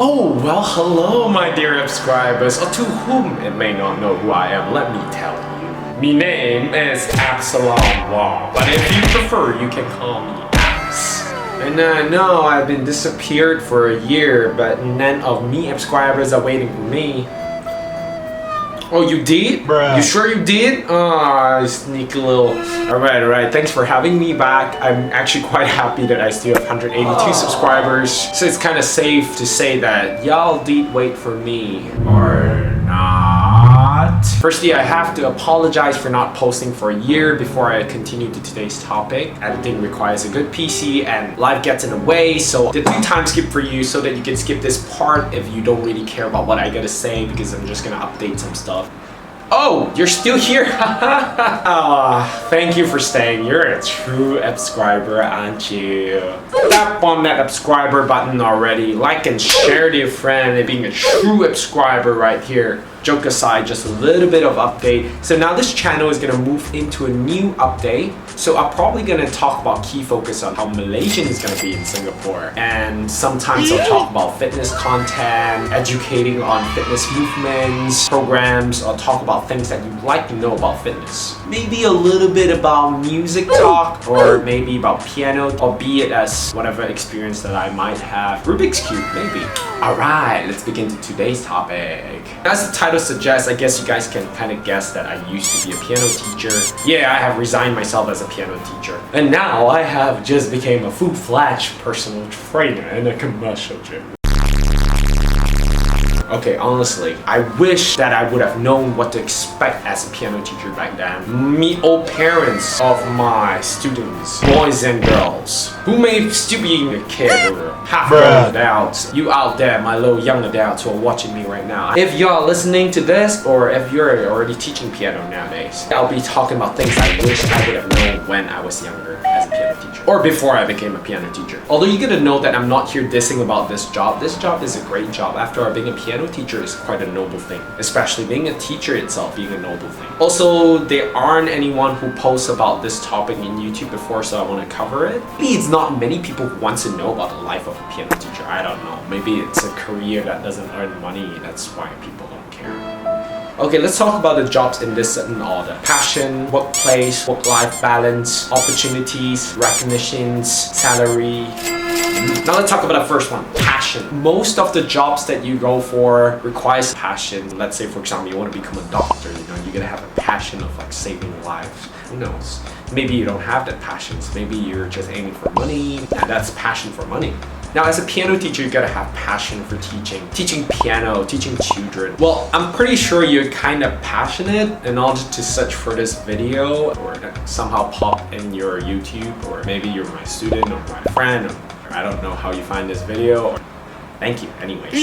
Oh, well, hello, my dear subscribers, or to whom it may not know who I am, let me tell you. My name is Absalom Wong, but if you prefer, you can call me Abs. And I know I've been disappeared for a year, but none of me subscribers are waiting for me. Oh, you did? Bruh. You sure you did? Ah, sneaky little... Alright, thanks for having me back. I'm actually quite happy that I still have 182 subscribers. So it's kind of safe to say that y'all did wait for me. Or not. Firstly, I have to apologize for not posting for a year before I continue to today's topic. Editing requires a good PC and life gets in the way, so I did 2 time skip for you so that you can skip this part if you don't really care about what I gotta say, because I'm just gonna update some stuff. Oh, you're still here? Thank you for staying. You're a true subscriber, aren't you? Tap on that subscriber button already. Like and share to your friend and being a true subscriber right here. Joke aside, just a little bit of update. So now this channel is gonna move into a new update. So I'm probably gonna talk about key focus on how Malaysian is gonna be in Singapore. And sometimes I'll talk about fitness content, educating on fitness movements, programs. I'll talk about things that you'd like to know about fitness. Maybe a little bit about music talk, or maybe about piano, albeit as whatever experience that I might have. Rubik's Cube, maybe. Alright, let's begin to today's topic. As the title suggests, I guess you guys can kind of guess that I used to be a piano teacher. Yeah, I have resigned myself as a piano teacher. And now I have just became a full-fledged personal trainer in a commercial gym. Okay, honestly, I wish that I would have known what to expect as a piano teacher back then. Me old parents of my students, boys and girls, who may still be a kid or half-grown adults. You out there, my little young adults who are watching me right now. If you're listening to this, or if you're already teaching piano nowadays, I'll be talking about things I wish I would have known when I was younger as a piano teacher, or before I became a piano teacher. Although you gotta know that I'm not here dissing about this job. This job is a great job. After all, being a piano teacher is quite a noble thing, especially being a teacher itself being a noble thing. Also, there aren't anyone who posts about this topic in YouTube before, so I want to cover it. Maybe it's not many people who want to know about the life of a piano teacher. I don't know. Maybe it's a career that doesn't earn money. That's why people don't care. Okay, let's talk about the jobs in this certain order. Passion, workplace, work-life balance, opportunities, recognitions, salary. Now let's talk about the first one, passion. Most of the jobs that you go for requires passion. Let's say, for example, you want to become a doctor, you know, you're gonna have a passion of like saving lives. Who knows? Maybe you don't have that passion. So maybe you're just aiming for money, and that's passion for money. Now, as a piano teacher, you gotta have passion for teaching piano, teaching children. Well, I'm pretty sure you're kind of passionate in order to search for this video, or somehow pop in your YouTube, or maybe you're my student or my friend, or I don't know how you find this video. Thank you, anyways.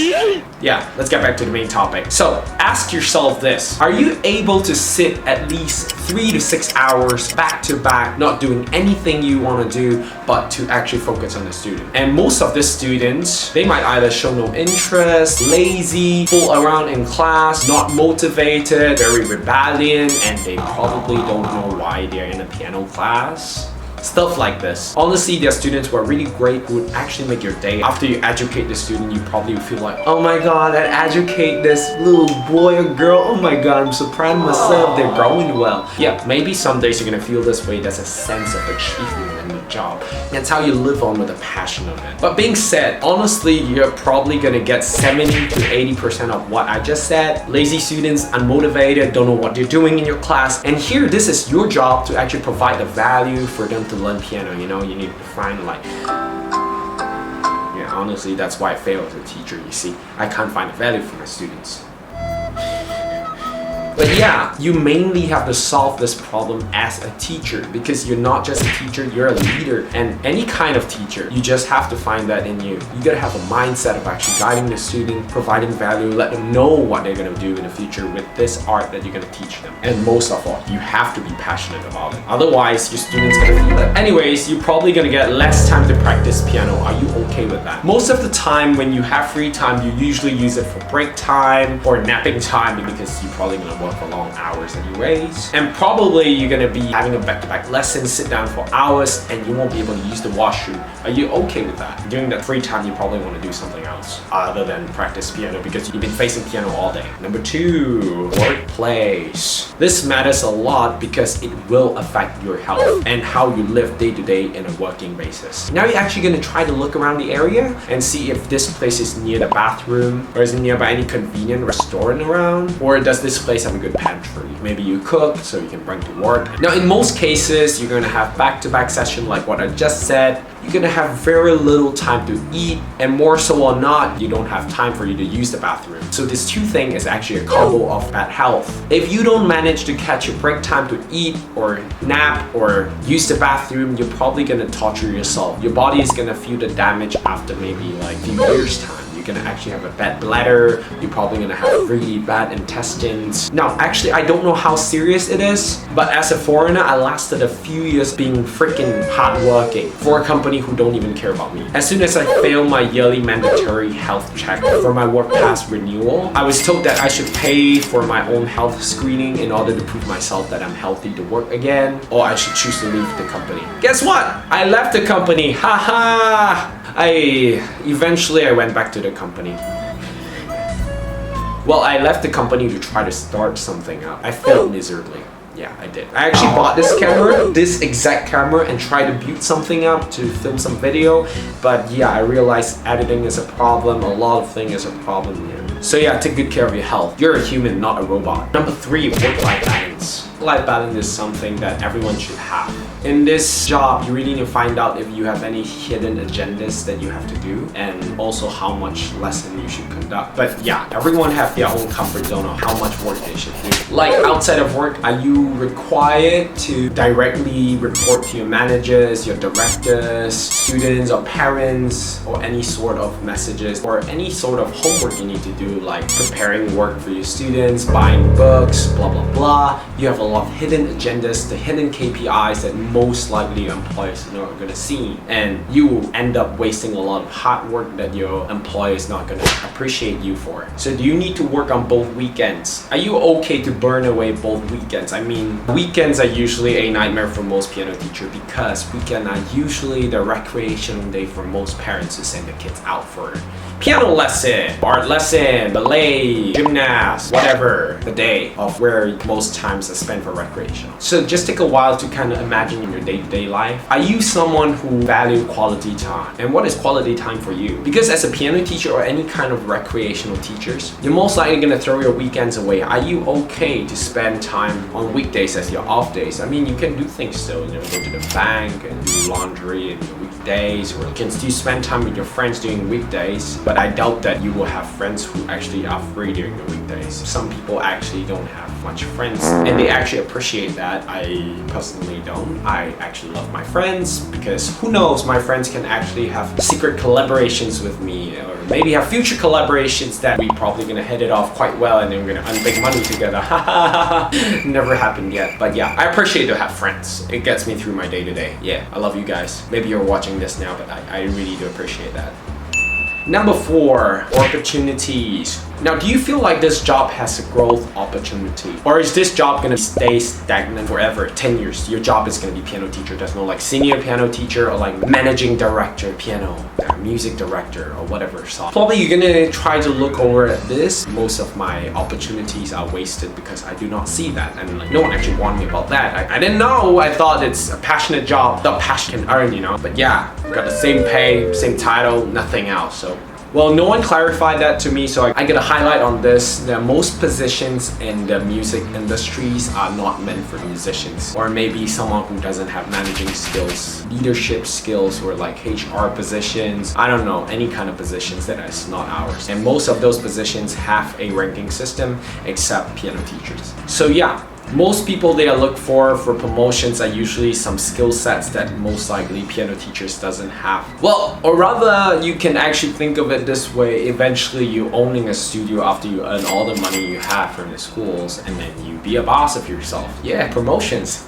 Yeah, let's get back to the main topic. So, ask yourself this. Are you able to sit at least 3 to 6 hours back to back, not doing anything you want to do, but to actually focus on the student? And most of the students, they might either show no interest, lazy, fool around in class, not motivated, very rebellion, and they probably don't know why they're in a piano class. Stuff like this. Honestly, there are students who are really great who would actually make your day. After you educate the student, you probably feel like, oh my god, I educate this little boy or girl. Oh my god, I'm so proud of myself. They're growing well. Yeah, maybe some days you're gonna feel this way. There's a sense of achievement in the job. That's how you live on with the passion of it. But being said, honestly, you're probably gonna get 70 to 80% of what I just said. Lazy students, unmotivated, don't know what they're doing in your class. And here, this is your job to actually provide the value for them to learn piano. You know, you need to find like, yeah, honestly, that's why I fail as a teacher. You see, I can't find the value for my students. But yeah, you mainly have to solve this problem as a teacher, because you're not just a teacher, you're a leader. And any kind of teacher, you just have to find that in you. You gotta have a mindset of actually guiding the student, providing value, let them know what they're gonna do in the future with this art that you're gonna teach them. And most of all, you have to be passionate about it. Otherwise, your students gonna feel it. Anyways, you're probably gonna get less time to practice piano. Are you okay with that? Most of the time, when you have free time, you usually use it for break time or napping time, because you're probably gonna work a long hours anyways. And probably you're gonna be having a back-to-back lesson, sit down for hours, and you won't be able to use the washroom. Are you okay with that? During that free time, you probably want to do something else other than practice piano because you've been facing piano all day. Number 2, workplace. This matters a lot because it will affect your health and how you live day to day in a working basis. Now you're actually going to try to look around the area and see if this place is near the bathroom, or is it nearby any convenient restaurant around, or does this place have a good pantry? Maybe you cook so you can bring to work. Now in most cases, you're going to have back-to-back session like what I just said. You're gonna have very little time to eat, and more so or not, you don't have time for you to use the bathroom. So this 2 thing is actually a combo of bad health. If you don't manage to catch a break time to eat or nap or use the bathroom, you're probably gonna torture yourself. Your body is gonna feel the damage after maybe like a few years time. You're gonna actually have a bad bladder, you're probably gonna have really bad intestines. Now, actually, I don't know how serious it is, but as a foreigner, I lasted a few years being freaking hardworking for a company who don't even care about me. As soon as I failed my yearly mandatory health check for my work pass renewal, I was told that I should pay for my own health screening in order to prove myself that I'm healthy to work again, or I should choose to leave the company. Guess what? I left the company, haha! Eventually I went back to the company. Well, I left the company to try to start something up. I failed miserably. Yeah, I did. I actually bought this camera, this exact camera, and tried to build something up to film some video. But yeah, I realized editing is a problem, a lot of things is a problem here. So yeah, take good care of your health. You're a human, not a robot. Number 3, work-life balance. Work-life balance is something that everyone should have. In this job, you really need to find out if you have any hidden agendas that you have to do, and also how much lesson you should conduct. But yeah, everyone have their own comfort zone of how much work they should do. Like outside of work, are you required to directly report to your managers, your directors, students or parents, or any sort of messages or any sort of homework you need to do, like preparing work for your students, buying books, blah blah blah? You have a lot of hidden agendas, the hidden KPIs that most likely your employers are not going to see, and you will end up wasting a lot of hard work that your employer is not going to appreciate you for. So do you need to work on both weekends? Are you okay to burn away both weekends? I mean, weekends are usually a nightmare for most piano teachers because weekends are usually the recreational day for most parents to send their kids out for piano lesson, art lesson, ballet, gymnast, whatever the day of where most times are spent for recreational. So just take a while to kind of imagine in your day-to-day life. Are you someone who value quality time? And what is quality time for you? Because as a piano teacher or any kind of recreational teachers, you're most likely going to throw your weekends away. Are you okay to spend time on weekdays as your off days? I mean, you can do things still, you know, go to the bank and do laundry in your weekdays, or you can still spend time with your friends during weekdays. But I doubt that you will have friends who actually are free during the weekdays. Some people actually don't have much friends, and they actually appreciate that. I personally don't. I actually love my friends because who knows, my friends can actually have secret collaborations with me, or maybe have future collaborations that we probably gonna hit it off quite well and then we're gonna earn big money together. Never happened yet, but yeah, I appreciate to have friends. It gets me through my day-to-day. Yeah, I love you guys. Maybe you're watching this now, but I really do appreciate that. Number 4, opportunities. Now, do you feel like this job has a growth opportunity? Or is this job gonna stay stagnant forever? 10 years, your job is gonna be piano teacher. There's no like senior piano teacher or like managing director piano, music director or whatever. So probably you're gonna try to look over at this. Most of my opportunities are wasted because I do not see that. And like no one actually warned me about that. I didn't know. I thought it's a passionate job that passion can earn, you know? But yeah, got the same pay, same title, nothing else. So well, no one clarified that to me, so I get a highlight on this. That most positions in the music industries are not meant for musicians, or maybe someone who doesn't have managing skills, leadership skills, or like HR positions. I don't know, any kind of positions that is not ours. And most of those positions have a ranking system except piano teachers. So yeah, most people they look for promotions are usually some skill sets that most likely piano teachers doesn't have. Well, or rather you can actually think of it this way. Eventually you owning a studio after you earn all the money you have from the schools, and then you be a boss of yourself. Yeah, promotions.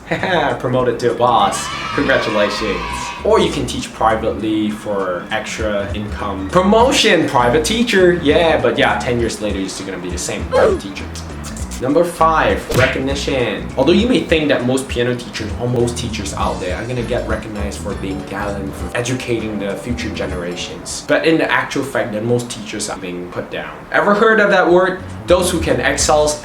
Promoted to a boss. Congratulations. Or you can teach privately for extra income. Promotion, private teacher. Yeah, but yeah, 10 years later you're still gonna be the same private teacher. Number 5, recognition. Although you may think that most piano teachers or most teachers out there are gonna get recognized for being talent, for educating the future generations, but in the actual fact that most teachers are being put down. Ever heard of that word? Those who can excels.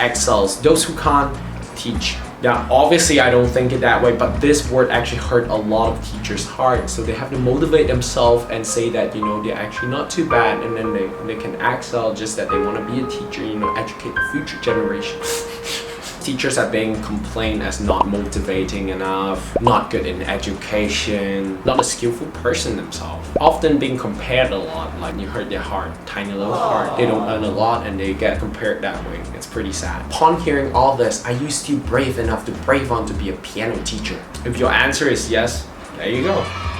Those who can't teach. Now, obviously, I don't think it that way, but this word actually hurt a lot of teachers' heart. So they have to motivate themselves and say that, you know, they're actually not too bad, and then they can excel, just that they want to be a teacher, you know, educate the future generation. Teachers are being complained as not motivating enough, not good in education, not a skillful person themselves. Often being compared a lot, like you heard their heart, tiny little heart. They don't earn a lot and they get compared that way. It's pretty sad. Upon hearing all this, are you still brave enough to brave on to be a piano teacher? If your answer is yes, there you go.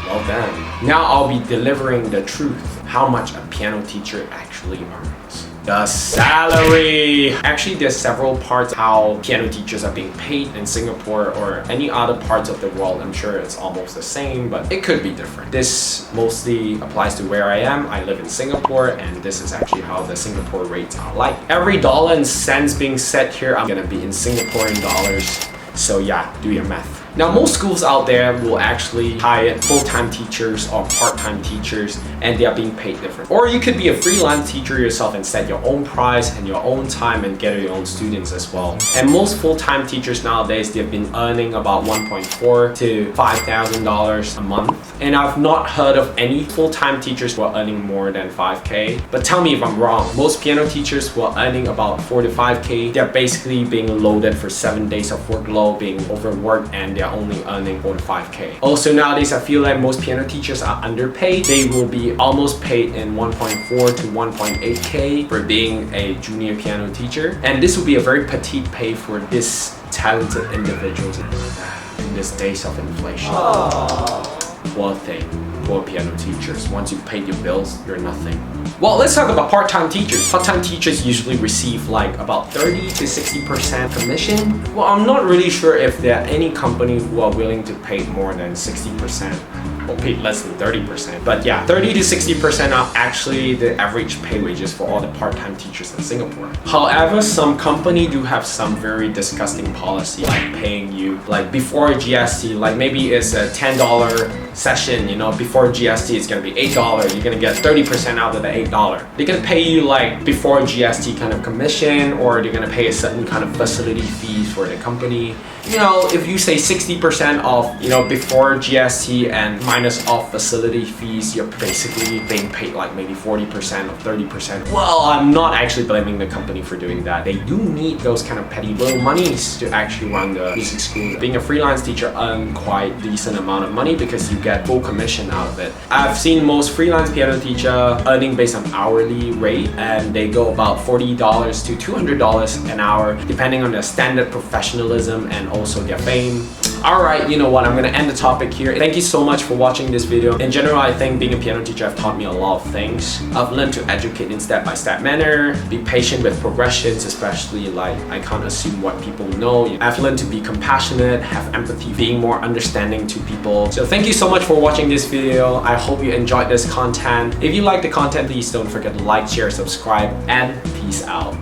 Well done. Now I'll be delivering the truth, how much a piano teacher actually earns. The salary! Actually, there's several parts how piano teachers are being paid in Singapore or any other parts of the world. I'm sure it's almost the same, but it could be different. This mostly applies to where I am. I live in Singapore, and this is actually how the Singapore rates are like. Every dollar and cents being set here, I'm gonna be in Singaporean dollars. So yeah, do your math. Now, most schools out there will actually hire full-time teachers or part-time teachers, and they are being paid different. Or you could be a freelance teacher yourself and set your own price and your own time and gather your own students as well. And most full-time teachers nowadays, they've been earning about $1.4 to $5,000 a month. And I've not heard of any full-time teachers who are earning more than 5K. But tell me if I'm wrong. Most piano teachers who are earning about 4 to 5K, they're basically being loaded for 7 days of workload, being overworked, and they're only earning 4 to 5K. Also nowadays, I feel like most piano teachers are underpaid. They will be almost paid in 1.4 to 1.8K for being a junior piano teacher. And this will be a very petite pay for this talented individuals in these days of inflation. Poor thing, poor piano teachers. Once you've paid your bills, you're nothing. Well, let's talk about part-time teachers. Part-time teachers usually receive like about 30 to 60% commission. Well, I'm not really sure if there are any companies who are willing to pay more than 60%. Or paid less than 30%. But yeah, 30 to 60% are actually the average pay wages for all the part-time teachers in Singapore. However, some company do have some very disgusting policy, like paying you like before GST, like maybe it's a $10 session, you know, before GST it's gonna be $8. You're gonna get 30% out of the $8. They're gonna pay you like before GST kind of commission, or they're gonna pay a certain kind of facility fees for the company. You know, if you say 60% off, you know, before GST and minus off facility fees, you're basically being paid like maybe 40% or 30%. Well, I'm not actually blaming the company for doing that. They do need those kind of petty little monies to actually run the music school. Being a freelance teacher earn quite decent amount of money because you get full commission out of it. I've seen most freelance piano teacher earning based on hourly rate, and they go about $40 to $200 an hour, depending on their standard professionalism and also their fame. Alright, you know what, I'm gonna end the topic here. Thank you so much for watching this video. In general, I think being a piano teacher have taught me a lot of things. I've learned to educate in step-by-step manner, be patient with progressions, especially like I can't assume what people know. I've learned to be compassionate, have empathy, being more understanding to people. So thank you so much for watching this video. I hope you enjoyed this content. If you like the content, please don't forget to like, share, subscribe, and peace out.